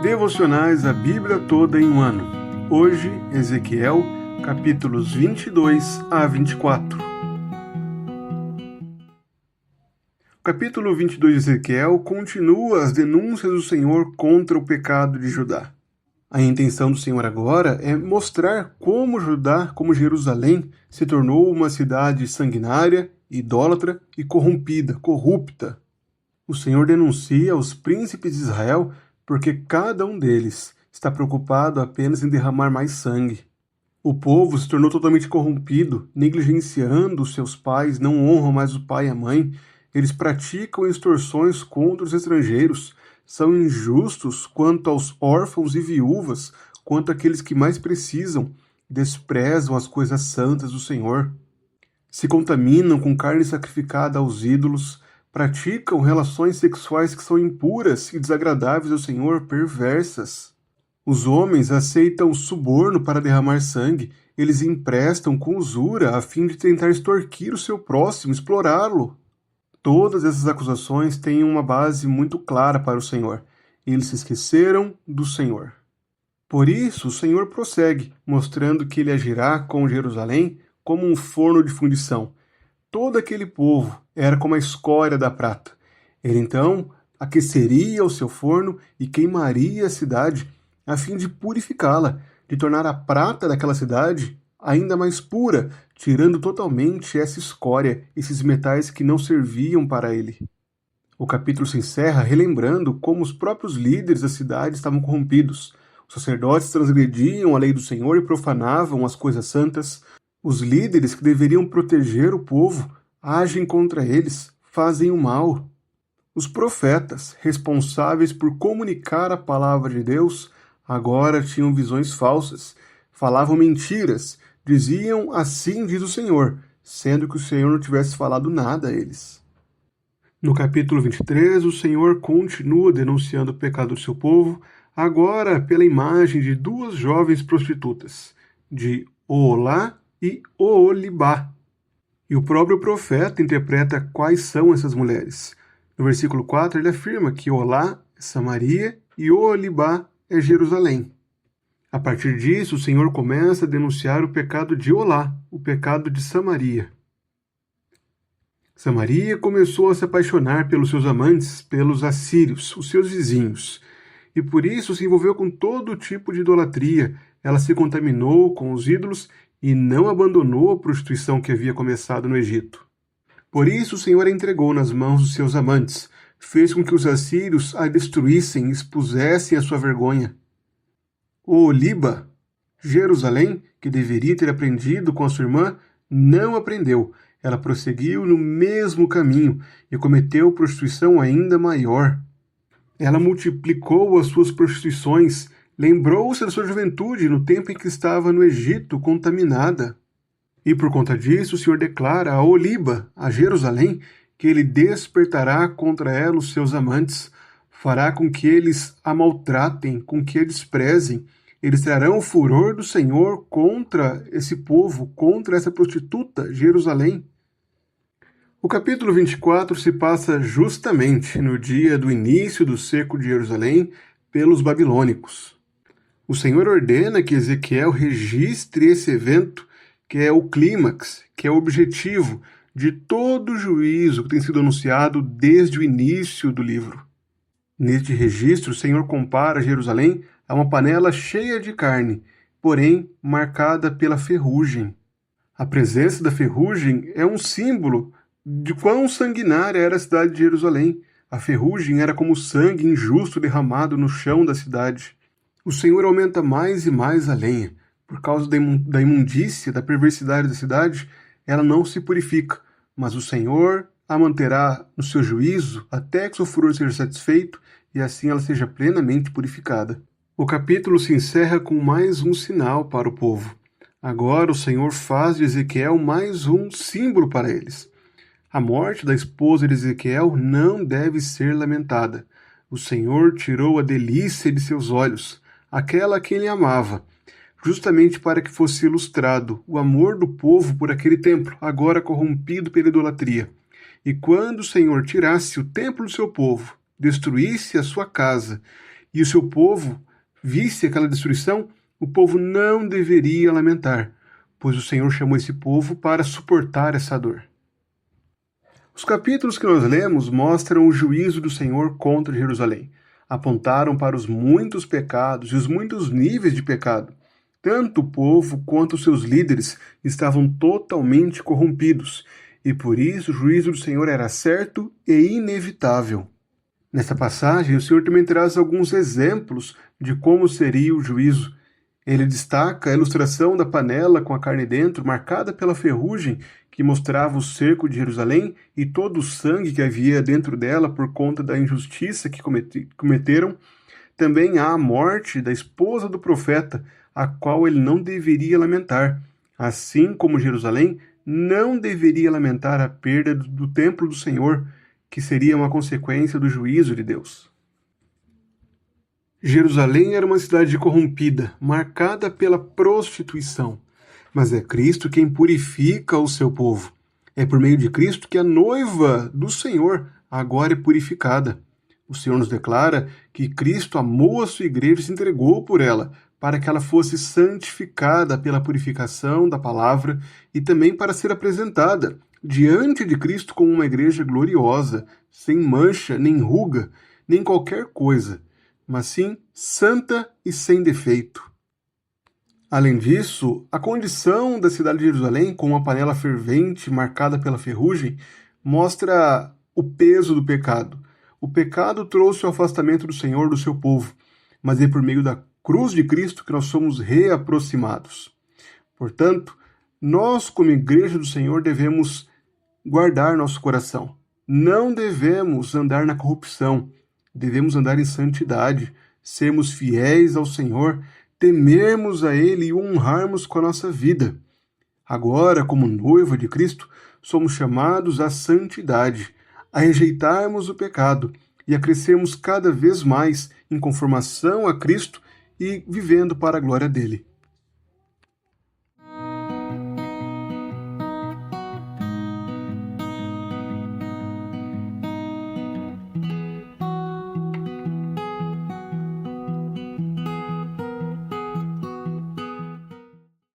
Devocionais a Bíblia toda em um ano. Hoje, Ezequiel, capítulos 22 a 24. O capítulo 22 de Ezequiel continua as denúncias do Senhor contra o pecado de Judá. A intenção do Senhor agora é mostrar como Judá, como Jerusalém, se tornou uma cidade sanguinária, idólatra e corrupta. O Senhor denuncia os príncipes de Israel porque cada um deles está preocupado apenas em derramar mais sangue. O povo se tornou totalmente corrompido, negligenciando os seus pais, não honram mais o pai e a mãe, eles praticam extorsões contra os estrangeiros, são injustos quanto aos órfãos e viúvas, quanto àqueles que mais precisam, desprezam as coisas santas do Senhor. Se contaminam com carne sacrificada aos ídolos, praticam relações sexuais que são impuras e desagradáveis ao Senhor, perversas. Os homens aceitam suborno para derramar sangue, eles emprestam com usura a fim de tentar extorquir o seu próximo, explorá-lo. Todas essas acusações têm uma base muito clara para o Senhor. Eles se esqueceram do Senhor. Por isso, o Senhor prossegue, mostrando que ele agirá com Jerusalém como um forno de fundição. Todo aquele povo era como a escória da prata. Ele então aqueceria o seu forno e queimaria a cidade, a fim de purificá-la, de tornar a prata daquela cidade ainda mais pura, tirando totalmente essa escória, esses metais que não serviam para ele. O capítulo se encerra relembrando como os próprios líderes da cidade estavam corrompidos. Os sacerdotes transgrediam a lei do Senhor e profanavam as coisas santas. Os líderes que deveriam proteger o povo agem contra eles, fazem o mal. Os profetas, responsáveis por comunicar a palavra de Deus, agora tinham visões falsas, falavam mentiras, diziam assim diz o Senhor, sendo que o Senhor não tivesse falado nada a eles. No capítulo 23, o Senhor continua denunciando o pecado do seu povo, agora pela imagem de duas jovens prostitutas, de Oholá e Oholibá. E o próprio profeta interpreta quais são essas mulheres. No versículo 4 ele afirma que Oholá é Samaria e Oholibá é Jerusalém. A partir disso, o Senhor começa a denunciar o pecado de Oholá, o pecado de Samaria. Samaria começou a se apaixonar pelos seus amantes, pelos assírios, os seus vizinhos, e por isso se envolveu com todo tipo de idolatria. Ela se contaminou com os ídolos e não abandonou a prostituição que havia começado no Egito. Por isso o Senhor a entregou nas mãos dos seus amantes, fez com que os assírios a destruíssem e expusessem a sua vergonha. Oholibá, Jerusalém, que deveria ter aprendido com a sua irmã, não aprendeu. Ela prosseguiu no mesmo caminho e cometeu prostituição ainda maior. Ela multiplicou as suas prostituições, lembrou-se da sua juventude no tempo em que estava no Egito contaminada. E por conta disso o Senhor declara a Oholibá, a Jerusalém, que ele despertará contra ela os seus amantes, fará com que eles a maltratem, com que a desprezem. Eles trarão o furor do Senhor contra esse povo, contra essa prostituta, Jerusalém. O capítulo 24 se passa justamente no dia do início do cerco de Jerusalém pelos babilônicos. O Senhor ordena que Ezequiel registre esse evento, que é o clímax, que é o objetivo de todo o juízo que tem sido anunciado desde o início do livro. Neste registro, o Senhor compara Jerusalém a uma panela cheia de carne, porém marcada pela ferrugem. A presença da ferrugem é um símbolo de quão sanguinária era a cidade de Jerusalém. A ferrugem era como sangue injusto derramado no chão da cidade. O Senhor aumenta mais e mais a lenha. Por causa da imundícia, da perversidade da cidade, ela não se purifica, mas o Senhor a manterá no seu juízo até que seu furor seja satisfeito e assim ela seja plenamente purificada. O capítulo se encerra com mais um sinal para o povo. Agora o Senhor faz de Ezequiel mais um símbolo para eles. A morte da esposa de Ezequiel não deve ser lamentada. O Senhor tirou a delícia de seus olhos, aquela a quem ele amava, justamente para que fosse ilustrado o amor do povo por aquele templo, agora corrompido pela idolatria. E quando o Senhor tirasse o templo do seu povo, destruísse a sua casa e o seu povo visse aquela destruição, o povo não deveria lamentar, pois o Senhor chamou esse povo para suportar essa dor. Os capítulos que nós lemos mostram o juízo do Senhor contra Jerusalém. Apontaram para os muitos pecados e os muitos níveis de pecado. Tanto o povo quanto os seus líderes estavam totalmente corrompidos, e por isso o juízo do Senhor era certo e inevitável. Nesta passagem, o Senhor também traz alguns exemplos de como seria o juízo. Ele destaca a ilustração da panela com a carne dentro, marcada pela ferrugem que mostrava o cerco de Jerusalém e todo o sangue que havia dentro dela por conta da injustiça que cometeram. Também há a morte da esposa do profeta, a qual ele não deveria lamentar, assim como Jerusalém não deveria lamentar a perda do templo do Senhor, que seria uma consequência do juízo de Deus. Jerusalém era uma cidade corrompida, marcada pela prostituição. Mas é Cristo quem purifica o seu povo. É por meio de Cristo que a noiva do Senhor agora é purificada. O Senhor nos declara que Cristo amou a sua igreja e se entregou por ela, para que ela fosse santificada pela purificação da palavra e também para ser apresentada diante de Cristo como uma igreja gloriosa, sem mancha, nem ruga, nem qualquer coisa, mas sim santa e sem defeito. Além disso, a condição da cidade de Jerusalém, com uma panela fervente marcada pela ferrugem, mostra o peso do pecado. O pecado trouxe o afastamento do Senhor do seu povo, mas é por meio da cruz de Cristo que nós somos reaproximados. Portanto, nós, como igreja do Senhor, devemos guardar nosso coração. Não devemos andar na corrupção, devemos andar em santidade, sermos fiéis ao Senhor, temermos a Ele e o honrarmos com a nossa vida. Agora, como noiva de Cristo, somos chamados à santidade, a rejeitarmos o pecado e a crescermos cada vez mais em conformação a Cristo e vivendo para a glória dele.